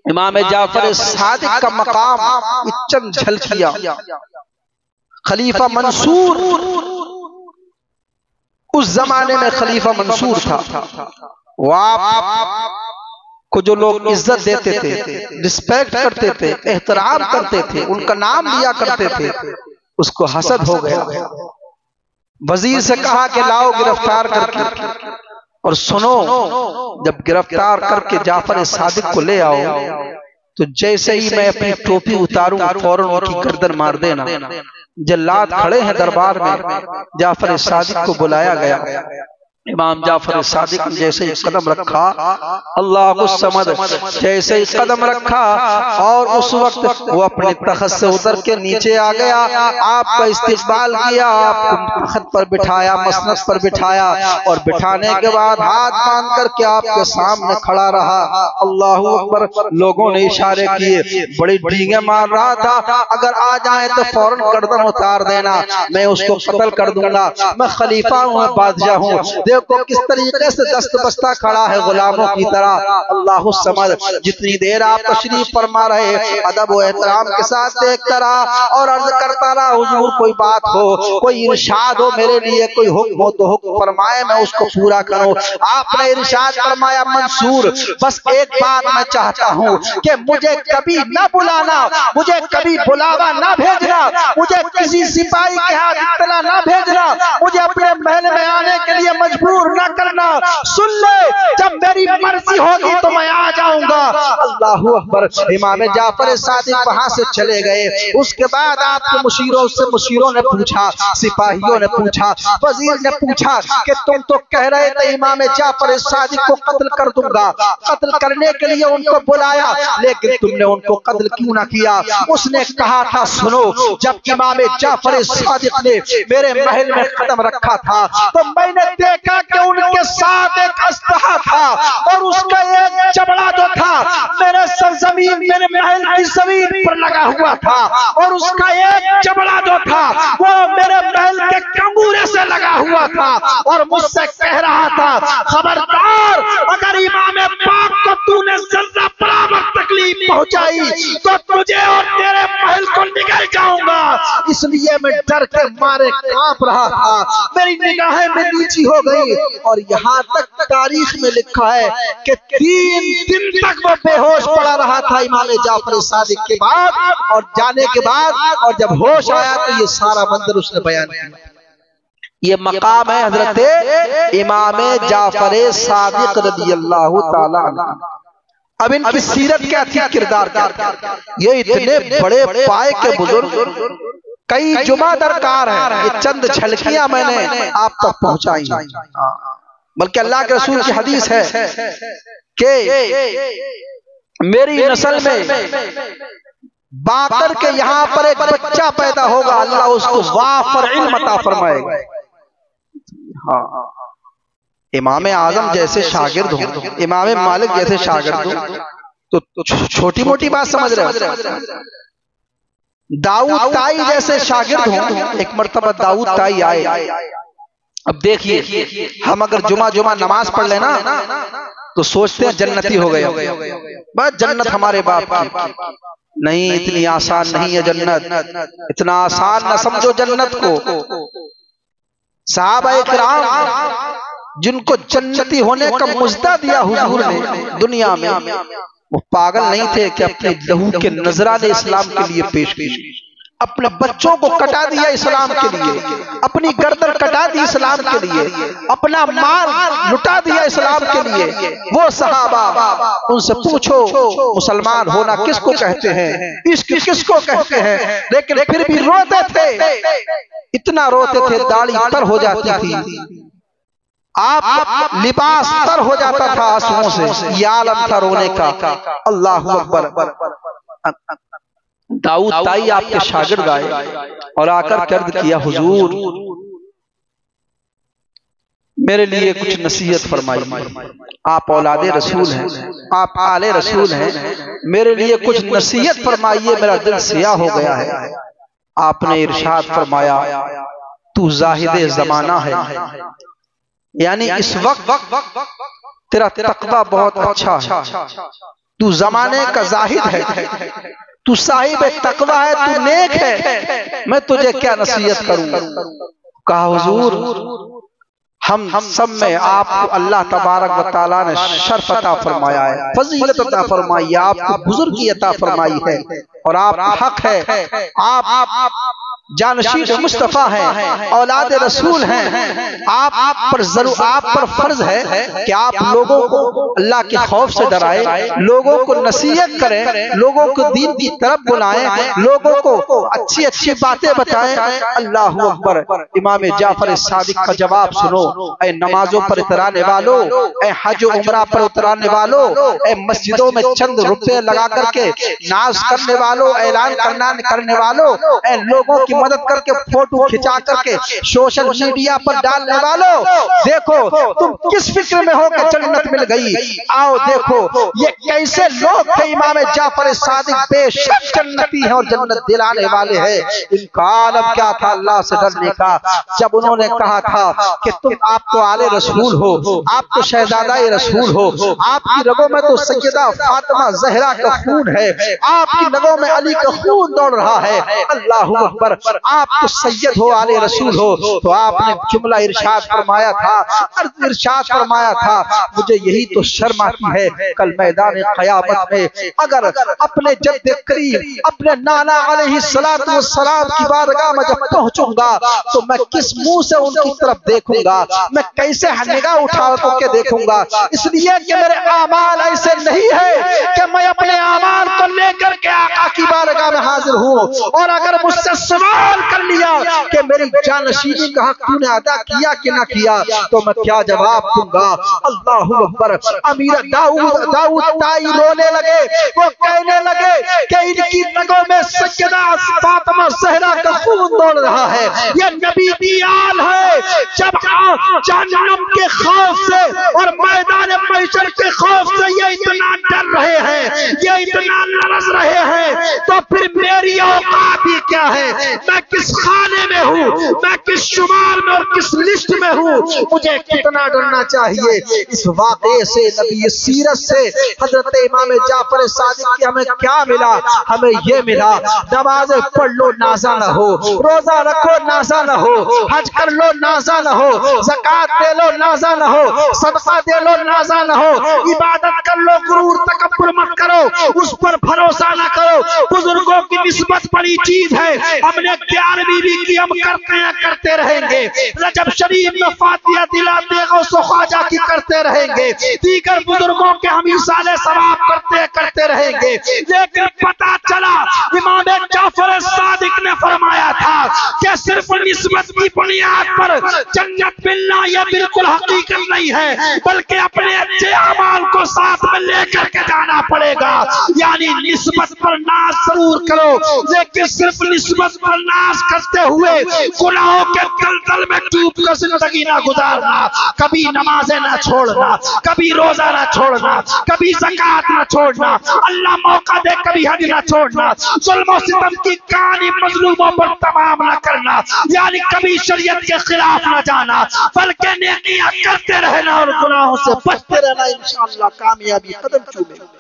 इमाम जाफर सादिक का मकाम चंद झलकिया। खलीफा मंसूर, उस जमाने में खलीफा मंसूर था, वाप को जो लोग इज्जत देते थे, रिस्पेक्ट करते थे, एहतराम करते थे, उनका नाम लिया करते थे, उसको हसद हो गया। वजीर से कहा कि लाओ गिरफ्तार करके, और सुनो, जब गिरफ्तार करके जाफर सादिक को ले आओ तो जैसे ही मैं अपनी टोपी उतारूं फौरन उनकी गर्दन मार देना। जल्लाद खड़े हैं दरबार में, जाफर सादिक को बुलाया गया। इमाम जाफर सादिक ने जैसे ही कदम रखा, अल्लाह समद, जैसे ही कदम रखा और उस वक्त वो अपने तख्त से उतर के नीचे आ गया। आपका इस्तिकबाल किया, आपको तख्त पर बिठाया, मसनद पर बिठाया, और बिठाने के बाद हाथ बांध करके आपके सामने खड़ा रहा। अल्लाह अकबर। लोगों ने इशारे किए, बड़ी डींगे मार रहा था, अगर आ जाए तो फौरन गर्दन उतार देना, मैं उसको कत्ल कर दूंगा, मैं खलीफा हूँ, मैं बादशाह हूँ। देखो किस तरीके से दस्त बस्ता खड़ा है गुलामों की तरह। अल्लाह समद। जितनी देर आप तशरीफ फरमा रहे, अदब व एहतराम के साथ देखता रहा और अर्ज करता रहा, हुजूर कोई बात हो, कोई इरशाद हो मेरे लिए, कोई हुक्म हो तो हुक्म फरमाए, मैं उसको पूरा करूं। आपने इरशाद फरमाया, मंसूर बस एक बात मैं चाहता हूं कि मुझे कभी न बुलाना, मुझे कभी बुलावा न भेजना, मुझे किसी सिपाही के हाथ इत्तला न भेजना, मुझे अपने महल में आने के लिए मजबूर न करना। सुन ले, जब मेरी मर्जी होगी तो मैं आ जाऊंगा। अल्लाह अकबर। इमाम जाफर सादिक वहां से चले गए। उसके बाद आपके मुशीरों ने पूछा, सिपाहियों ने पूछा, वजीर ने पूछा कि तुम तो कह रहे थे इमाम जाफर सादिक को कत्ल कर दूंगा, कत्ल करने के लिए उनको बुलाया, लेकिन तुमने उनको कत्ल क्यों ना किया? उसने कहा था, सुनो, जब इमाम जाफर सादिक ने मेरे महल में कदम रखा था तो मैंने देखा कि उनके साथ एक अस्ताहा था और उसका एक चबड़ा जो था मेरे सरजमीन, मेरे महल की जमीन पर लगा हुआ था, और उसका एक चबड़ा जो था वो मेरे महल के कंगूरे से लगा हुआ था, और मुझसे कह रहा था, खबरदार, अगर इमाम पाक को तूने जर्रा बराबर तकलीफ पहुंचाई तो तुझे और तेरे महल को निगल जाऊंगा। इसलिए मैं डर के मारे कांप रहा था, मेरी निगाहें में नीची हो गई, और यहाँ तक तारीख में लिखा है कि 3 दिन तक वो बेहोश पड़ा रहा था इमाम जाफर सादिक के बाद, और जाने के बाद, और जब होश आया तो ये सारा मंजर उसने बयान किया। ये मकाम है हजरत इमाम जाफर सादिक रदियल्लाहु ताला अन्हु। अब इनकी सीरत क्या थी, किरदार क्या था? ये इतने बड़े पाए के बुजुर्ग, कई जुमा दरकार है, ये चंद झलकियां मैंने आप तक पहुंचाई हैं। बल्कि अल्लाह के रसूल की हदीस है कि मेरी नस्ल में बाकर के यहाँ पर एक बच्चा पैदा होगा, अल्लाह उसको वाफर इल्म अता फरमाएगा। हाँ, इमाम आजम जैसे शागिर्द हो, इमाम मालिक जैसे शागिर्द हो तो छोटी मोटी बात समझ रहे हो। दाऊद ताई जैसे शागिर्द हो, एक मर्तबा दाऊद ताई आए। अब देखिए, हम अगर जुमा नमाज पढ़ लेना तो सोचते हैं जन्नती हो गए, बस जन्नत हमारे बाप की। नहीं, इतनी आसान नहीं है जन्नत, इतना आसान न समझो जन्नत को। सहाबा किराम जिनको जन्नती होने का मुजदा दिया हुजूर ने दुनिया में, वो पागल नहीं थे कि अपने लहू के नजराने इस्लाम के लिए पेश किए, अपने बच्चों को कटा दिया इस्लाम के लिए, अपनी गर्दन कटा दी इस्लाम के लिए, अपना माल लुटा दिया इस्लाम के लिए। वो सहाबा, उनसे पूछो मुसलमान होना किसको कहते हैं, इश्क किसको कहते हैं, लेकिन फिर भी रोते थे, इतना रोते थे दाढ़ी तर हो जाती थी, आप लिबास तर हो जाता था आंसुओं से, ये आलम था रोने का। अल्लाह अकबर। दाऊद ताई आपके शागिर्द आए और आकर कर्ज किया, हुजूर मेरे लिए कुछ नसीहत फरमाइए, आप औलादे रसूल हैं, आप आले रसूल हैं, मेरे लिए कुछ नसीहत फरमाइए, मेरा दिल सिया हो गया है। आपने इरशाद फरमाया, तू जाहिदे जमाना है, यानी इस वक्त तेरा तकवा बहुत अच्छा है, तू जमाने का जाहिद है, तू साहिब तकवा है, तू नेक है, मैं तुझे क्या नसीहत करूं। कहा हुजूर हम सब में आपको अल्लाह तबारक व तआला ने शर्फ अता फरमाया है, फजीलत अता फरमाई है, आपको बुजुर्गी अता फरमाई है और आप हक है, आप जानशीद मुस्तफा हैं, औलाद रसूल हैं। आप पर फर्ज है कि आप लोगों को अल्लाह के खौफ से डराए, लोगों को नसीहत करें, लोगों को दीन की तरफ बुलाएं, लोगों को अच्छी अच्छी बातें बताएं। अल्लाहु अकबर। इमाम जाफर सादिक का जवाब सुनो, ऐ नमाजों पर उतराने वालों, ऐ हज उमरा पर उतराने वालों, ऐ मस्जिदों में चंद रुपए लगा करके नाज करने वालों, ऐलान करने वालों, ऐ लोगों की मदद करके फोटो खिंचा करके सोशल मीडिया पर डालने वालों, देखो तुम किस फिक्र में हो कि जन्नत मिल गई। आओ देखो ये कैसे लोग थे। इमाम जाफर सादिक बेशक जन्नती हैं और जन्नत दिलाने वाले हैं। इनका आलम क्या था अल्लाह से डरने का। जब उन्होंने कहा था कि तुम आप तो आले रसूल हो, आप तो शहजादा रसूल हो, आपकी रगों में तो सैयदा फातिमा ज़हरा का खून है, आपकी रगों में अली का खून दौड़ रहा है। अल्लाहु अकबर। आप तो सैयद हो, आले रसूल हो, तो आपने जुमला इरशाद फरमाया था, अर्ज़ इरशाद फरमाया था, मुझे यही तो शर्म आती है कल मैदान क़यामत में अगर अपने जद्द करीम अपने नाना अलैहिस्सलातु वस्सलाम की बारगाह में जब पहुंचूंगा तो मैं किस मुंह से उनकी तरफ देखूंगा, मैं कैसे निगाह उठा के देखूंगा। इसलिए कि मेरे आमाल ऐसे नहीं है कि मैं अपने आमाल को लेकर के आका की बारगाह में हाजिर हूँ और अगर मुझसे सवाल कर लिया कि मेरी जानशीनी का हक तूने अदा किया कि ना किया तो मैं क्या जवाब दूंगा। अल्लाहु अकबर। अमीर दाऊद ताई रोने लगे, वो कहने लगे कि इनकी रगों में सैयदा फातिमा ज़हरा का खून दौड़ रहा है, ये नबी की आल है। जब जहन्नम के खौफ से और मैदान महशर के खौफ से ये इतना डर रहे हैं, ये इतना लरज़ रहे हैं, तो फिर मेरी औकात ही क्या है, मैं किस खाने में हूँ, मैं किस शुमार में और किस लिस्ट में हूँ, मुझे कितना डरना चाहिए। इस वाक़े से नबी सीरत से हजरत इमाम जाफर सादिक की हमें क्या मिला, हमें ये मिला नमाज़ें पढ़ लो नाज़ा न हो, रोजा रखो नाज़ा न हो, हज कर लो नाज़ा न हो, ज़कात दे लो नाज़ा न हो, सदका दे लो नाज़ा न हो, इबादत कर लो, गुरूर तकब्बुर मत करो, उस पर भरोसा न करो। बुजुर्गों की निस्बत बड़ी चीज है, हमने 11वीं भी की, हम करते रहेंगे। रजब शरीफ में फातिहा दिलाते गौसो ख्वाजा की करते रहेंगे, दीगर बुजुर्गों के हम इसाले सवाब करते रहेंगे। लेकिन पता चला इमाम जाफर सादिक ने फरमाया था कि सिर्फ निस्बत की बुनियाद पर जन्नत मिलना यह बिल्कुल हकीकत नहीं है, बल्कि अपने अच्छे अमाल को साथ में लेकर के जाना पड़ेगा। यानी निस्बत पर नाज जरूर करो, लेकिन सिर्फ निस्बत पर नाज करते हुए गुनाहों के दलदल में डूब कर जिंदगी ना गुजारना। कभी नमाजें ना छोड़ना, कभी रोजा ना छोड़ना, कभी ज़कात ना छोड़ना, अल्लाह मौका दे कभी हज ना छोड़ना, जुल्म और सितम की कहानी मजलूमों पर तमाम ना करना, यानी कभी शरीयत के खिलाफ ना जाना, बल्कि नेकियां करते रहना और गुनाहों से बचते रहना। इंशाअल्लाह कामयाबी कदम चूमेगी।